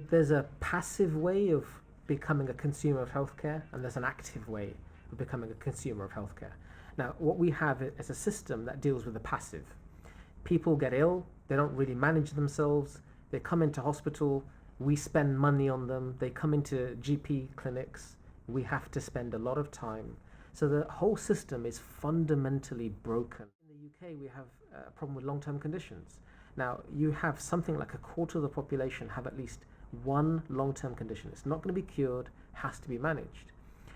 There's a passive way of becoming a consumer of healthcare, and there's an active way of becoming a consumer of healthcare. Now, what we have is a system that deals with the passive. People get ill, they don't really manage themselves, they come into hospital, we spend money on them, they come into GP clinics, we have to spend a lot of time. So the whole system is fundamentally broken. In the UK, we have a problem with long-term conditions. Now, you have something like a quarter of the population have at least one long-term condition. It's not going to be cured, has to be managed.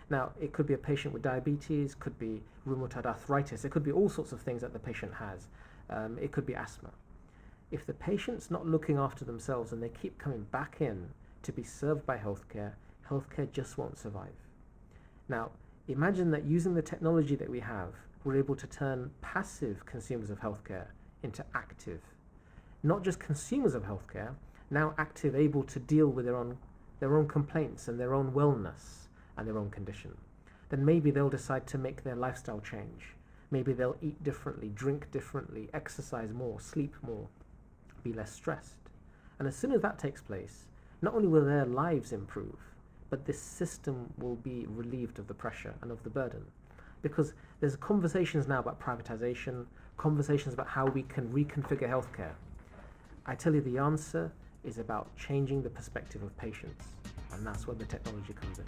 Now, it could be a patient with diabetes, could be rheumatoid arthritis, it could be all sorts of things that the patient has. It could be asthma. If the patient's not looking after themselves and they keep coming back in to be served by healthcare, healthcare just won't survive. Now, imagine that using the technology that we have, we're able to turn passive consumers of healthcare into active. Not just consumers of healthcare, now active, able to deal with their own complaints and their own wellness and their own condition. Then maybe they'll decide to make their lifestyle change. Maybe they'll eat differently, drink differently, exercise more, sleep more, be less stressed. And as soon as that takes place, not only will their lives improve, but this system will be relieved of the pressure and of the burden. Because there's conversations now about privatization, conversations about how we can reconfigure healthcare. I tell you, the answer is about changing the perspective of patients, and that's where the technology comes in.